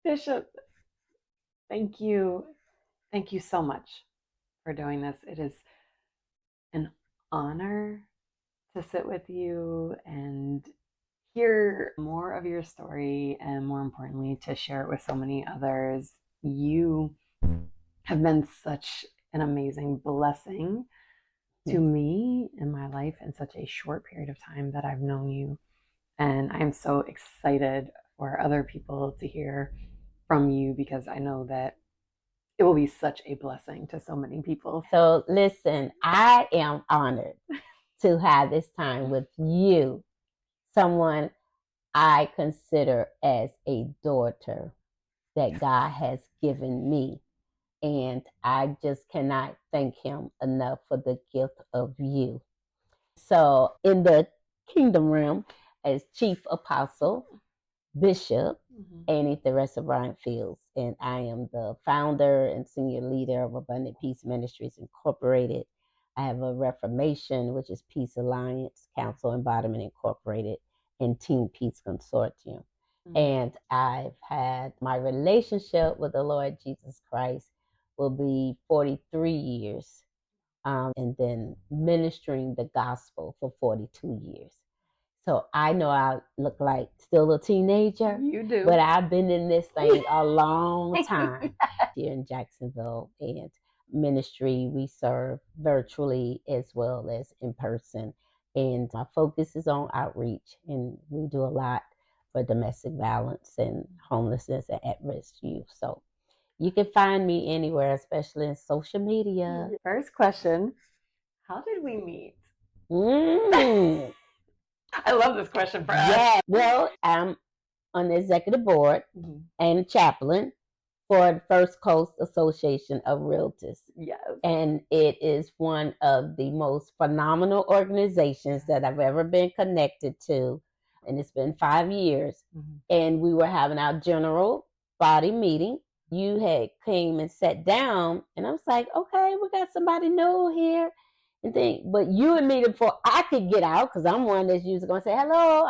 Bishop, thank you. Thank you so much for doing this. It is an honor to sit with you and hear more of your story, and more importantly, to share it with so many others. You have been such an amazing blessing to me in my life in such a short period of time that I've known you. And I am so excited for other people to hear from you, because I know that it will be such a blessing to so many people. So listen, I am honored to have this time with you, someone I consider as a daughter that God has given me. And I just cannot thank him enough for the gift of you. So, in the kingdom realm, as chief apostle, bishop, Annie Theresa Bryant Fields, and I am the founder and senior leader of Abundant Peace Ministries Incorporated. I have a Reformation, which is Peace Alliance, Council Embodiment Incorporated, and Team Peace Consortium. And I've had my relationship with the Lord Jesus Christ will be 43 years, and then ministering the gospel for 42 years. So I know I look like still a teenager. You do. But I've been in this thing a long time. Here in Jacksonville, and ministry, we serve virtually as well as in person. And my focus is on outreach, and we do a lot for domestic violence and homelessness and at-risk youth. So you can find me anywhere, especially in social media. First question, how did we meet? I love this question for us. Yeah, well, I'm on the executive board and chaplain for the First Coast Association of Realtors. Yes. And it is one of the most phenomenal organizations that I've ever been connected to. And it's been 5 years. And we were having our general body meeting. You had came and sat down, and I was like, okay, we got somebody new here. And think, but you and me before I could get out, because I'm one that's usually going to say, hello,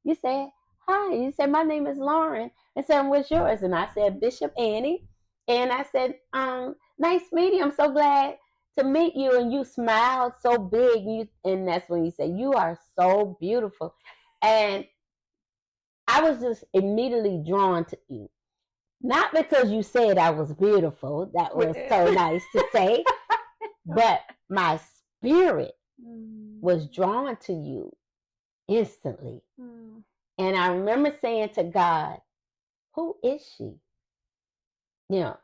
you said, hi. You said, my name is Lauren. I said, what's yours? And I said, Bishop Annie. And I said, nice meeting you. I'm so glad to meet you. And you smiled so big. And that's when you said, you are so beautiful. And I was just immediately drawn to you. Not because you said I was beautiful. That was so nice to say. But my spirit was drawn to you instantly. And I remember saying to God, who is she? You know.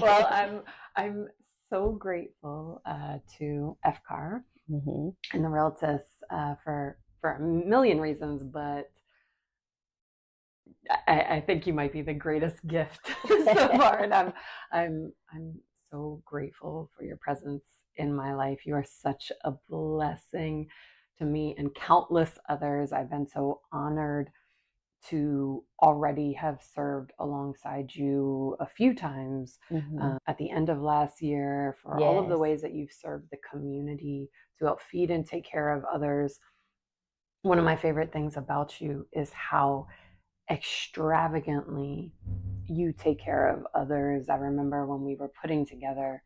Well, I'm so grateful to FCAR and the Realtors for a million reasons, but I think you might be the greatest gift so far, and I'm so grateful for your presence in my life. You are such a blessing to me and countless others. I've been so honored to already have served alongside you a few times at the end of last year, for all of the ways that you've served the community to help feed and take care of others. One of my favorite things about you is how extravagantly you take care of others. I remember when we were putting together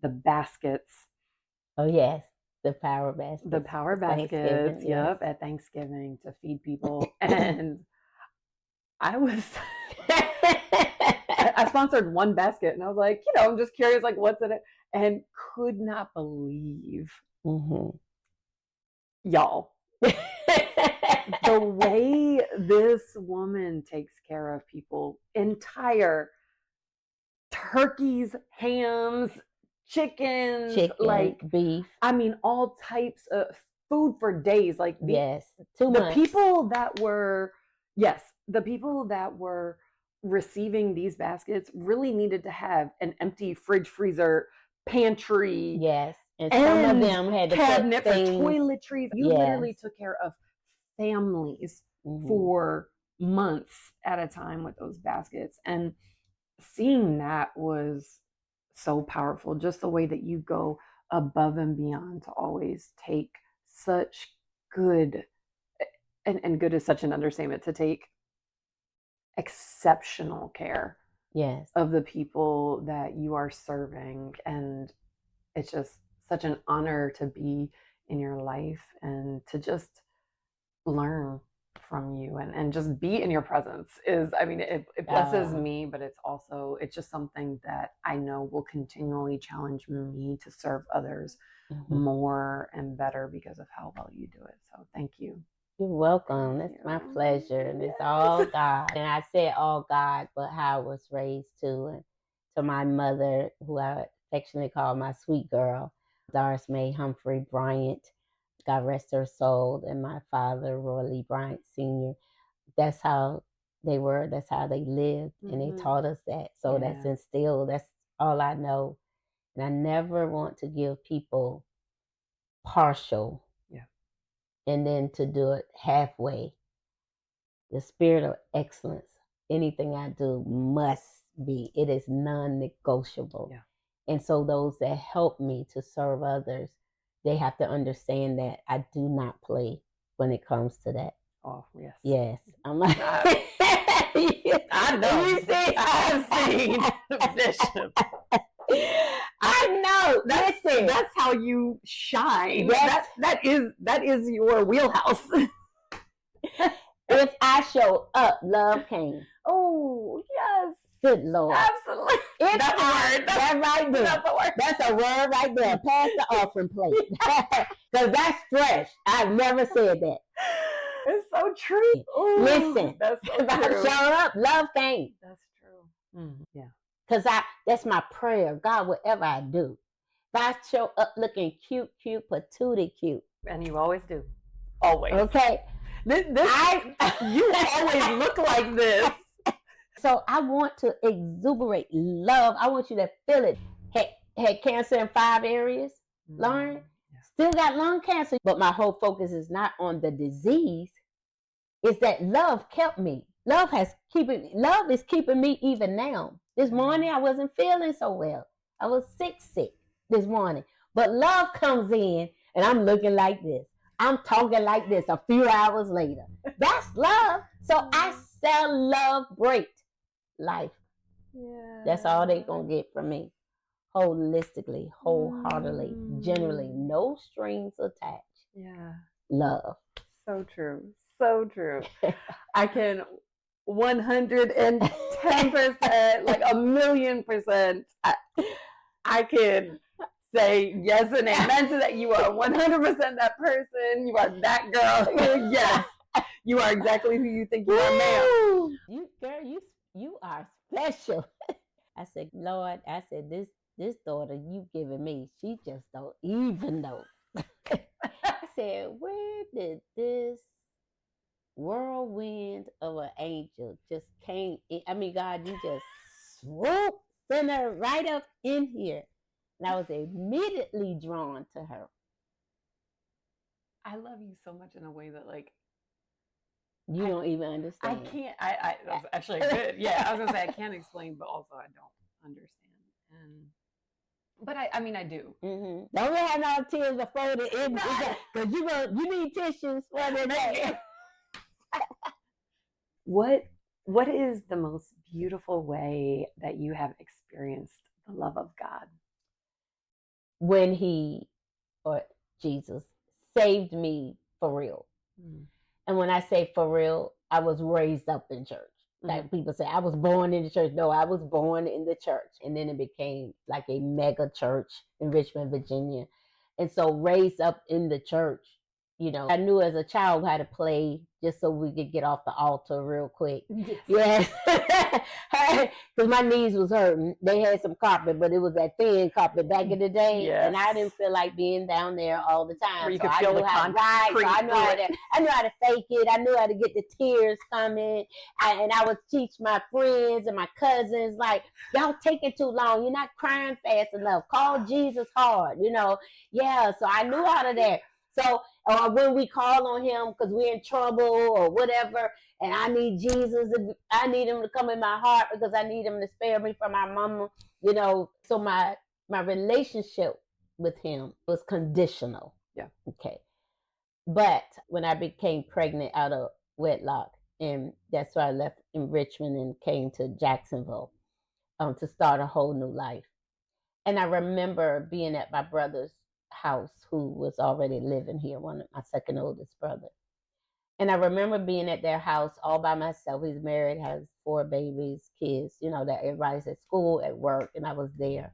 the baskets. Oh, yes. The power baskets. The power baskets, yep, at Thanksgiving to feed people. And I was, I sponsored one basket, and I was like, I'm just curious, like, what's in it? And could not believe, y'all, the way this woman takes care of people. Entire turkeys, hams, chickens, like beef. I mean, all types of food for days. Like the people that were, the people that were receiving these baskets really needed to have an empty fridge, freezer, pantry. Yes. And some of them had cabinet for toiletries. You literally took care of families for months at a time with those baskets. And seeing that was so powerful. Just the way that you go above and beyond to always take such good, and good is such an understatement, to take exceptional care Yes. of the people that you are serving. And it's just such an honor to be in your life and to just learn from you and just be in your presence is, I mean, it blesses me, but it's just something that I know will continually challenge me to serve others more and better because of how well you do it. So thank you. You're welcome. It's my pleasure. And it's all God. And I said all God, but how I was raised too. And to my mother, who I affectionately call my sweet girl, Doris Mae Humphrey Bryant, God rest her soul, and my father, Roy Lee Bryant Sr. That's how they were. That's how they lived. And they taught us that. So that's instilled. That's all I know. And I never want to give people partial. And then to do it halfway. The spirit of excellence, anything I do must be, it is non-negotiable. And so those that help me to serve others, they have to understand that I do not play when it comes to that. Oh, yes. Yes. I'm like, I know. You see, I've seen Bishop. I know. That's how you shine. That is your wheelhouse. If I show up, love came. Oh, yes. Good Lord. Absolutely. That's a word. That's right there. That's a word. That's a word right there. Pass the offering plate. Because that's fresh. I've never said that. It's so true. Ooh, listen, that's so if I true. show up, love came. That's true. Yeah. Because that's my prayer. God, whatever I do, if I show up looking cute, patootie cute. And you always do. Always. Okay. You always look like this. So I want to exuberate love. I want you to feel it. Had cancer in 5 areas, Lauren. Still got lung cancer. But my whole focus is not on the disease. It's that love kept me. Love is keeping me even now. This morning I wasn't feeling so well. I was sick this morning. But love comes in and I'm looking like this. I'm talking like this a few hours later. That's love. So I celebrate life. Yeah. That's all they're going to get from me. Holistically, wholeheartedly, generally, no strings attached. Yeah. Love. So true. So true. I can 110%, like 1,000,000%. I can say yes and amen to that. You are 100% that person. You are that girl. Yes. You are exactly who you think you are, ma'am. You are special. I said, Lord, this daughter you giving me, she just don't even know. I said, where did this whirlwind of an angel just came in? I mean, God, you just swoop, send her right up in here. And I was immediately drawn to her. I love you so much in a way that, like, you don't even understand. I can't. That's actually good. Yeah, I was gonna say I can't explain, but also I don't understand. But I mean, I do. Mm-hmm. Don't have no tears are folded in because you need tissues for the day. What is the most beautiful way that you have experienced the love of God? When He or Jesus saved me for real. And when I say for real, I was raised up in church. Like people say, I was born in the church. No, I was born in the church. And then it became like a mega church in Richmond, Virginia. And so raised up in the church, I knew as a child how to play just so we could get off the altar real quick. Yes. Because my knees was hurting. They had some carpet, but it was that thin carpet back in the day. Yes. And I didn't feel like being down there all the time. Where you could feel the concrete. So I knew how to fake it. I knew how to get the tears coming. And I would teach my friends and my cousins, like, y'all taking too long. You're not crying fast enough. Call Jesus hard, Yeah, so I knew how to that. So when we call on him because we're in trouble or whatever, and I need Jesus, I need him to come in my heart because I need him to spare me from my mama, So my relationship with him was conditional. Yeah. Okay. But when I became pregnant out of wedlock And that's why I left in Richmond and came to Jacksonville to start a whole new life. And I remember being at my brother's house, who was already living here, my second oldest brother. And I remember being at their house all by myself. He's married, has 4 babies, kids, that everybody's at school, at work, and I was there.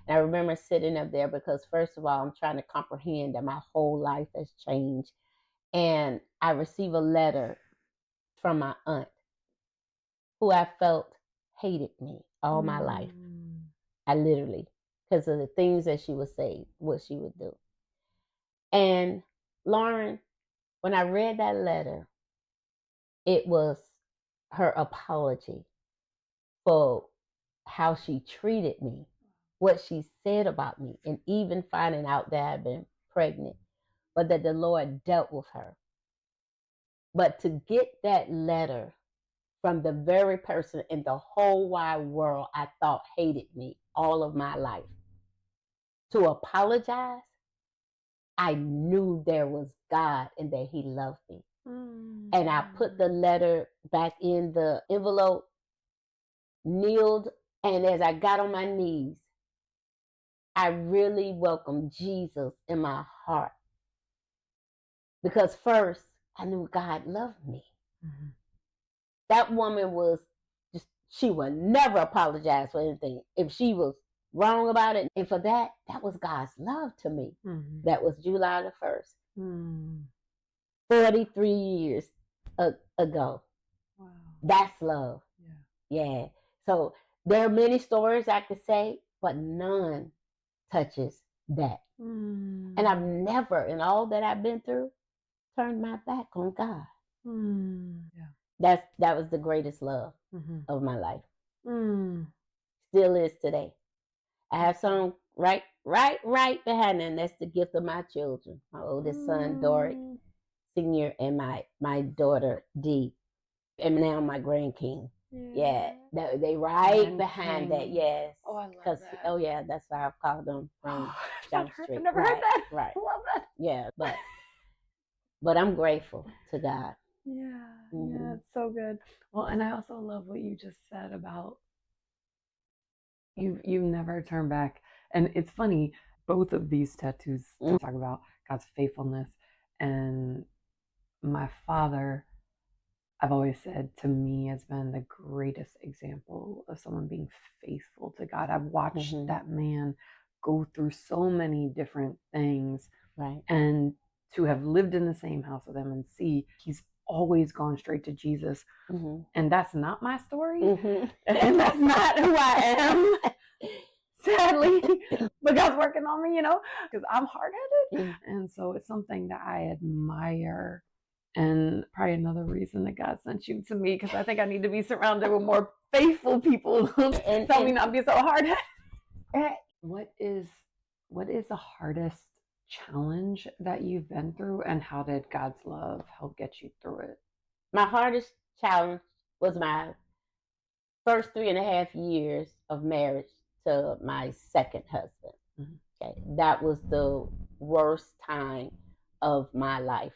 And I remember sitting up there because, first of all, I'm trying to comprehend that my whole life has changed. And I received a letter from my aunt, who I felt hated me all my life. I literally, because of the things that she would say, what she would do. And Lauren, when I read that letter, it was her apology for how she treated me, what she said about me, and even finding out that I'd been pregnant, but that the Lord dealt with her. But to get that letter from the very person in the whole wide world I thought hated me all of my life, to apologize, I knew there was God and that He loved me. And I put the letter back in the envelope, kneeled, and as I got on my knees, I really welcomed Jesus in my heart. Because first, I knew God loved me. Mm-hmm. That woman was just, she would never apologize for anything. If she was wrong about it, and for that, that was God's love to me. Mm-hmm. That was July the 1st. Mm-hmm. 43 years ago. Wow. That's love. Yeah. So there are many stories I could say, but none touches that. Mm. And I've never, in all that I've been through, turned my back on God. Mm. Yeah. That was the greatest love of my life. Mm. Still is today. I have some right behind them. That's the gift of my children. My oldest son, Doric Senior, and my daughter, Dee, and now my grandking. Yeah, they right behind that. Yes. Oh, I love that. Oh yeah, that's why I've called them from Jump Street. I've never heard that. Right. I love that. Yeah, but I'm grateful to God. Yeah, yeah, it's so good. Well, and I also love what you just said about you never turn back. And it's funny, both of these tattoos talk about God's faithfulness. And my father, I've always said, to me, has been the greatest example of someone being faithful to God. I've watched that man go through so many different things. Right. And to have lived in the same house with him and see he's always gone straight to Jesus. Mm-hmm. And that's not my story. Mm-hmm. And that's not who I am. Sadly, but God's working on me, because I'm hard-headed. Mm-hmm. And so it's something that I admire. And probably another reason that God sent you to me, because I think I need to be surrounded with more faithful people who tell me not to be so hard-headed. What is the hardest challenge that you've been through, and how did God's love help get you through it? My hardest challenge was my first 3.5 years of marriage to my second husband. Mm-hmm. Okay, that was the worst time of my life.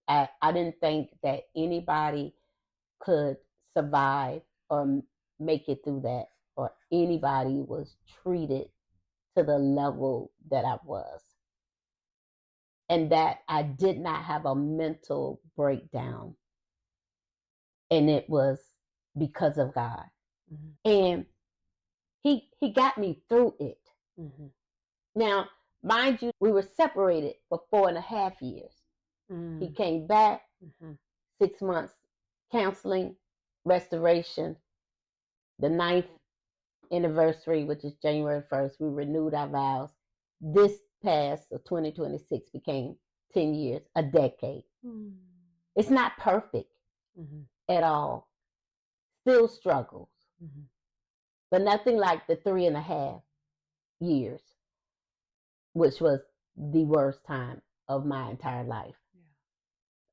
I didn't think that anybody could survive or make it through that, or anybody was treated to the level that I was. And that I did not have a mental breakdown. And it was because of God. Mm-hmm. And he got me through it. Mm-hmm. Now, mind you, we were separated for 4.5 years. Mm-hmm. He came back, 6 months counseling, restoration. The 9th anniversary, which is January 1st, we renewed our vows. This past, 2026, became 10 years, a decade. Mm-hmm. It's not perfect at all. Still struggles. Mm-hmm. But nothing like the 3.5 years, which was the worst time of my entire life. Yeah.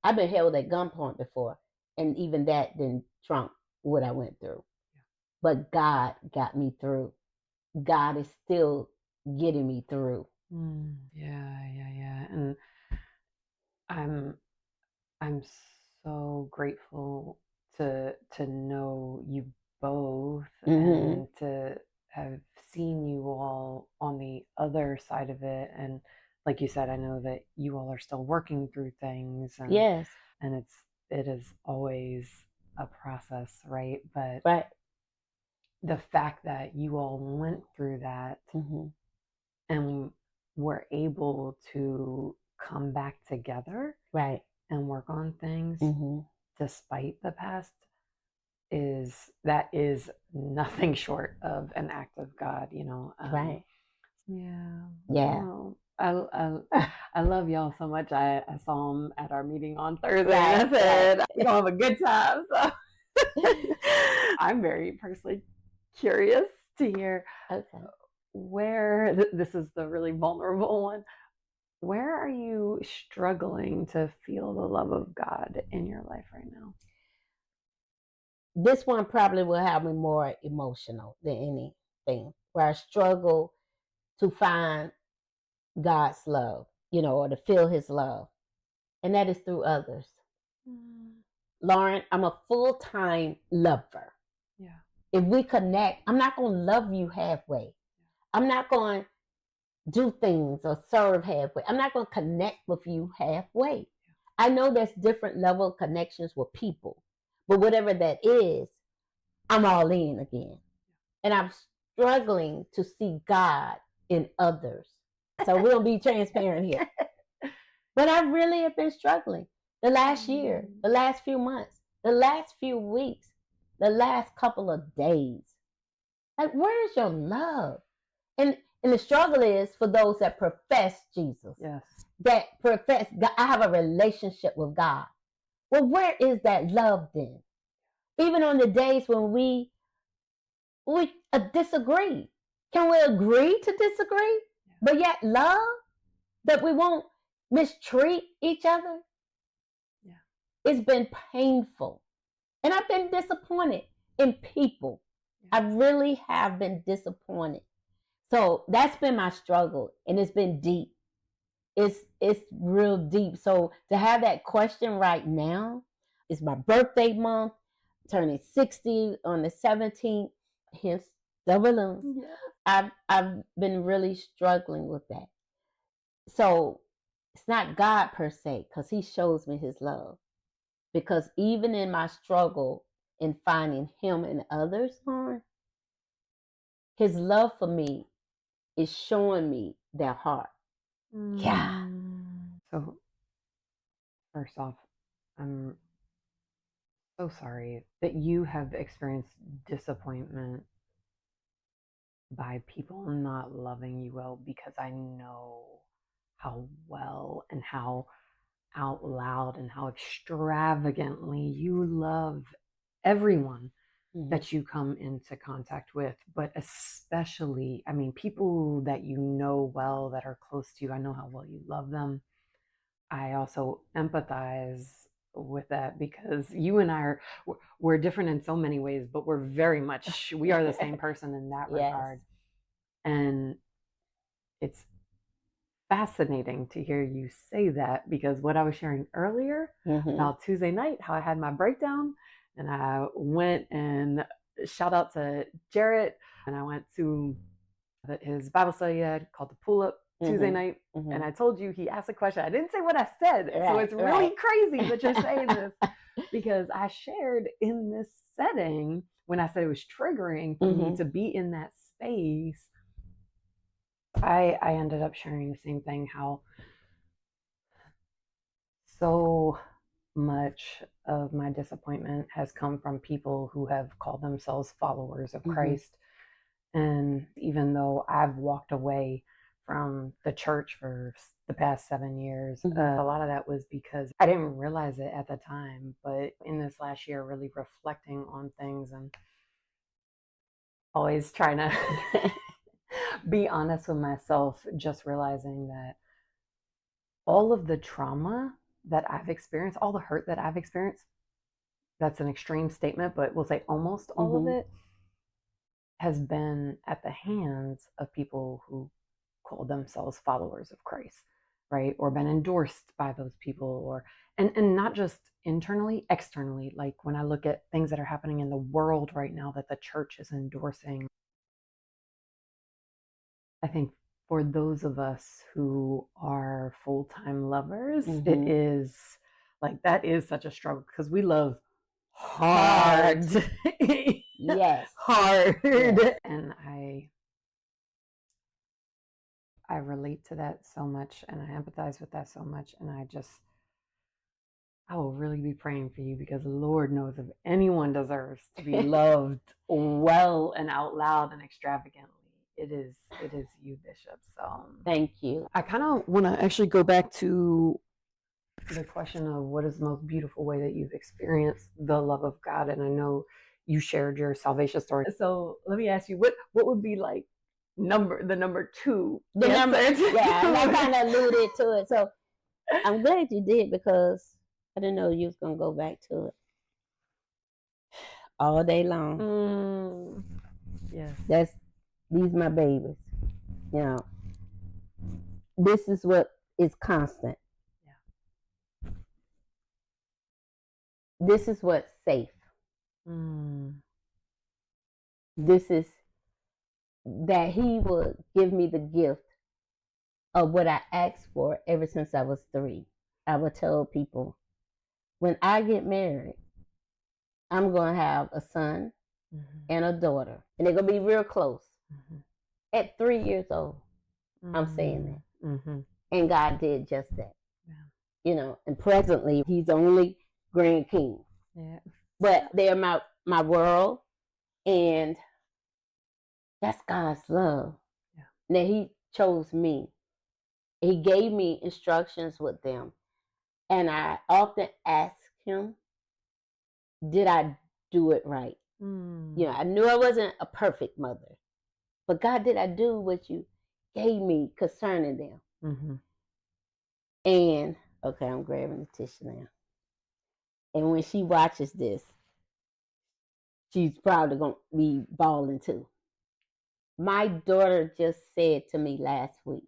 I've been held at gunpoint before, and even that didn't trump what I went through. Yeah. But God got me through. God is still getting me through. Yeah. And I'm so grateful to know you both Mm-hmm. and to have seen you all on the other side of it. And like you said, I know that you all are still working through things, Yes. and it is always a process, right? But Right. the fact that you all went through that Mm-hmm. and were able to come back together Right. and work on things Mm-hmm. despite the past is nothing short of an act of God, you know. Right. Yeah. Yeah. Well, I love y'all so much. I saw them at our meeting on Thursday, and Right. I Right. said we're gonna have a good time. So I'm very personally curious to hear Okay. where this is the really vulnerable one. Where are you struggling to feel the love of God in your life right now? This one probably will have me more emotional than anything, where I struggle to find God's love, or to feel his love. And that is through others. Mm, Lauren, I'm a full time lover. yeah. If we connect, I'm not going to love you halfway. I'm not going to do things or serve halfway. I'm not going to connect with you halfway. I know there's different level of connections with people, but whatever that is, I'm all in again. And I'm struggling to see God in others. So we'll be transparent here. But I really have been struggling the last year, the last few months, the last few weeks, the last couple of days. Like, where is your love? And the struggle is for those that profess Jesus, Yes. that profess God, I have a relationship with God. Well, where is that love then? Even on the days when we disagree, can we agree to disagree, but yet love, that we won't mistreat each other? Yeah. It's been painful. And I've been disappointed in people. I really have been disappointed. So that's been my struggle, and it's been deep. It's real deep. So to have that question right now, it's my birthday month, turning 60 on the 17th, hence the balloons. Yeah. I've been really struggling with that. So it's not God per se, because he shows me his love. Because even in my struggle in finding him and others, Lauren, his love for me is showing me their heart. Yeah. So, first off, I'm so sorry that you have experienced disappointment by people not loving you well, because I know how well and how out loud and how extravagantly you love everyone Mm-hmm. that you come into contact with, but especially, I mean, people that you know well, that are close to you. I know how well you love them. I also empathize with that, because you and I we're different in so many ways, but we are the same person in that Yes. regard. And it's fascinating to hear you say that, because what I was sharing earlier about Tuesday night, how I had my breakdown, and I went and shout out to Jarrett, and I went to his Bible study called the Pull Up Tuesday night. And I told you he asked a question. I didn't say what I said. Right, so it's really crazy that you're saying this, because I shared in this setting when I said it was triggering for me to be in that space. I ended up sharing the same thing, how so much of my disappointment has come from people who have called themselves followers of Christ. And even though I've walked away from the church for the past 7 years, a lot of that was because I didn't realize it at the time. But in this last year, really reflecting on things and always trying to be honest with myself, just realizing that all of the trauma that I've experienced, all the hurt that I've experienced, that's an extreme statement, but we'll say almost all of it has been at the hands of people who call themselves followers of Christ. right? Or been endorsed by those people, or and not just internally, externally. Like when I look at things that are happening in the world right now that the church is endorsing, I think for those of us who are full-time lovers, it is like that is such a struggle because we love hard. Yes. Hard. Yes. And I relate to that so much, and I empathize with that so much, and I will really be praying for you because Lord knows if anyone deserves to be loved well and out loud and extravagantly, it is you, Bishop. So thank you. I kind of want to actually go back to the question of what is the most beautiful way that you've experienced the love of God, and I know you shared your salvation story. So let me ask you, what would be like the number two? The number, yeah, and I kind of alluded to it. So I'm glad you did because I didn't know you was gonna go back to it all day long. Yes, These my babies. You know, this is what is constant. Yeah. This is what's safe. This is that He would give me the gift of what I asked for ever since I was 3. I would tell people, when I get married, I'm going to have a son and a daughter, and they're going to be real close. At 3 years old, I'm saying that. And God did just that. Yeah. You know, and presently, he's the only grand king. Yeah. But they're my world, and that's God's love. Yeah. Now, he chose me. He gave me instructions with them. And I often ask him, did I do it right? You know, I knew I wasn't a perfect mother. But God, did I do what you gave me concerning them? And, okay, I'm grabbing the tissue now. And when she watches this, she's probably going to be bawling too. My daughter just said to me last week,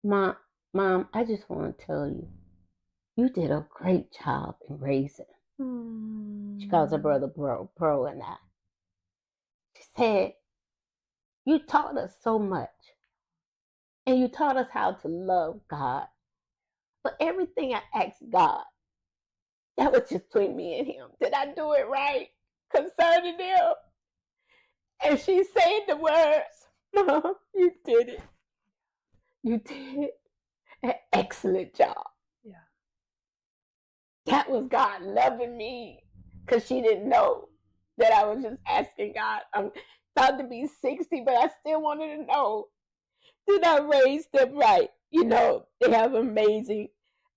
Mom, I just want to tell you, you did a great job in raising. She calls her brother Bro, and I. She said, you taught us so much. And you taught us how to love God. But everything I asked God, that was just between me and him. Did I do it right concerning them? And she said the words, Mom, you did it. You did an excellent job. Yeah. That was God loving me because she didn't know that I was just asking God. I'm about to be 60, but I still wanted to know, did I raise them right? You know, they have an amazing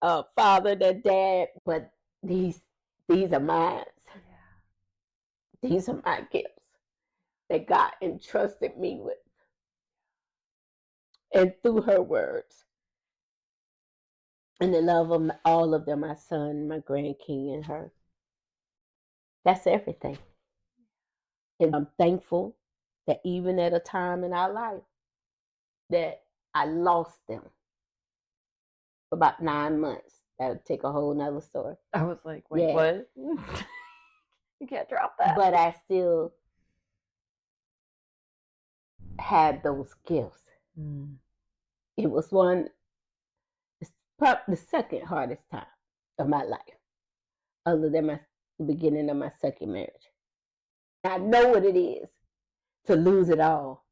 father, their dad, but these are mine. Yeah. These are my gifts that God entrusted me with. And through her words, and the love of all of them, my son, my grandking, and her, that's everything. And I'm thankful that even at a time in our life that I lost them for about 9 months. That would take a whole nother story. I was like, wait, what? You can't drop that. But I still had those gifts. It was the second hardest time of my life, other than the beginning of my second marriage. I know what it is to lose it all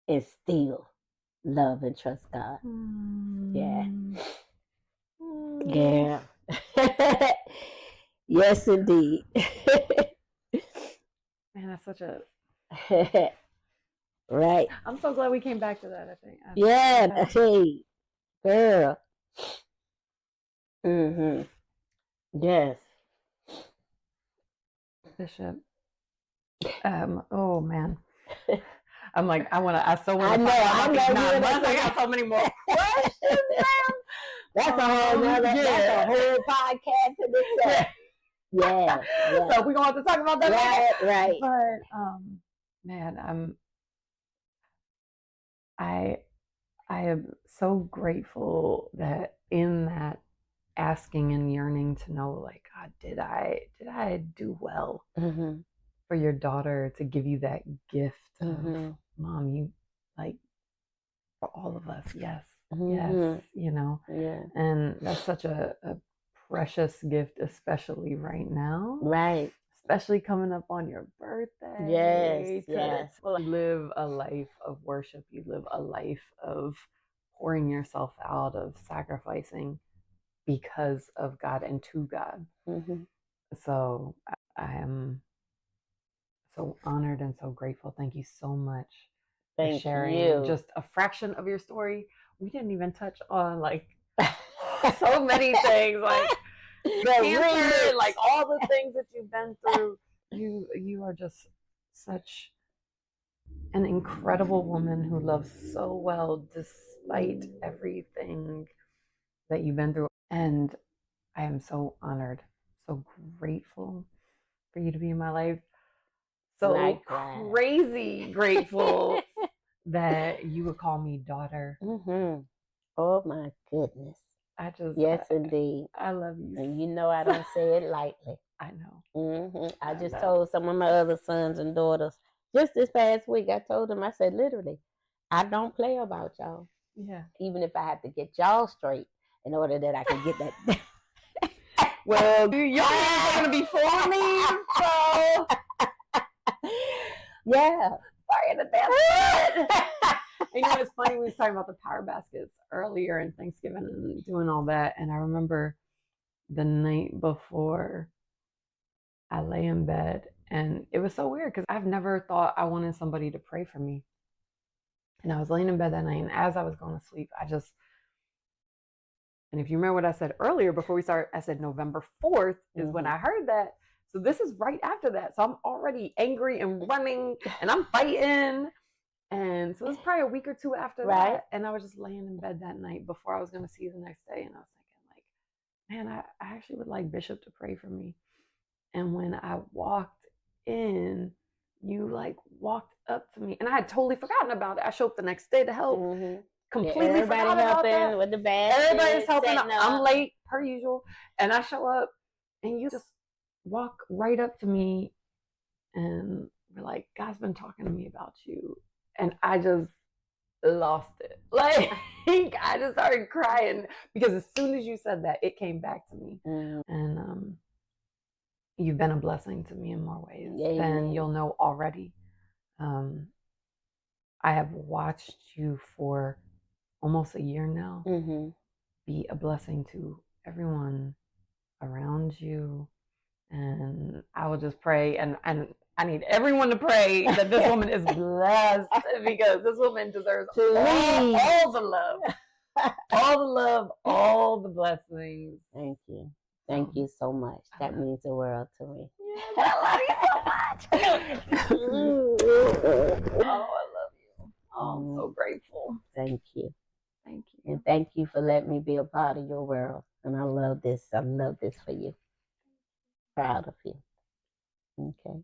and still love and trust God. Yeah. Yeah. Yes, indeed. Man, that's such a right. I'm so glad we came back to that, I think. Yeah, hey, girl. Yes. Bishop. Oh man. I'm like, I so want to know, I got so many more questions, man. That's a whole podcast in itself. Yeah. So we're gonna have to talk about that. Right. But man, I am so grateful that in that asking and yearning to know, like, God, did I do well for your daughter to give you that gift of mom, you like for all of us, yes, yes, Yeah. and that's such a precious gift, especially right now. Right. Especially coming up on your birthday. Yes, yes. You live a life of worship. You live a life of pouring yourself out, of sacrificing because of God and to God. So I am so honored and so grateful. Thank you so much for Thank sharing you. just a fraction of your story. We didn't even touch on like so many things, like cancer, like all the things that you've been through. You are just such an incredible woman who loves so well despite everything that you've been through. And I am so honored, so grateful for you to be in my life. So Likewise. crazy grateful that you would call me daughter. Oh my goodness. Yes, indeed. I love you. And you know I don't say it lightly. I know. I just told some of my other sons and daughters just this past week. I told them, I said, literally, I don't play about y'all. Yeah. Even if I have to get y'all straight in order that I can get that. Well, your hands are gonna be for me, so yeah. Sorry in advance. You know what's funny? We was talking about the power baskets earlier and Thanksgiving and doing all that, and I remember the night before I lay in bed, and it was so weird because I've never thought I wanted somebody to pray for me. And I was laying in bed that night, and as I was going to sleep, and if you remember what I said earlier before we started, I said November 4th is when I heard that. So this is right after that. So I'm already angry and running, and I'm fighting. And so it was probably a week or two after that. And I was just laying in bed that night before I was going to see you the next day. And I was thinking, like, man, I actually would like Bishop to pray for me. And when I walked in, you like walked up to me. And I had totally forgotten about it. I showed up the next day to help. Completely forgot about that. With the bad. Everybody's helping. I'm late, per usual. And I show up, and you just walk right up to me and were like, God's been talking to me about you. And I just lost it. Like, I just started crying because as soon as you said that, it came back to me. And you've been a blessing to me in more ways than you'll know already. I have watched you for almost a year now be a blessing to everyone around you. And I will just pray, and I need everyone to pray that this woman is blessed because this woman deserves all the love, all the love, all the blessings. Thank you. Thank you so much. That means the world to me. Yes, I love you so much. Oh, I love you. Oh, I'm so grateful. Thank you. Thank you. And thank you for letting me be a part of your world. And I love this. I love this for you. Proud of you. Okay.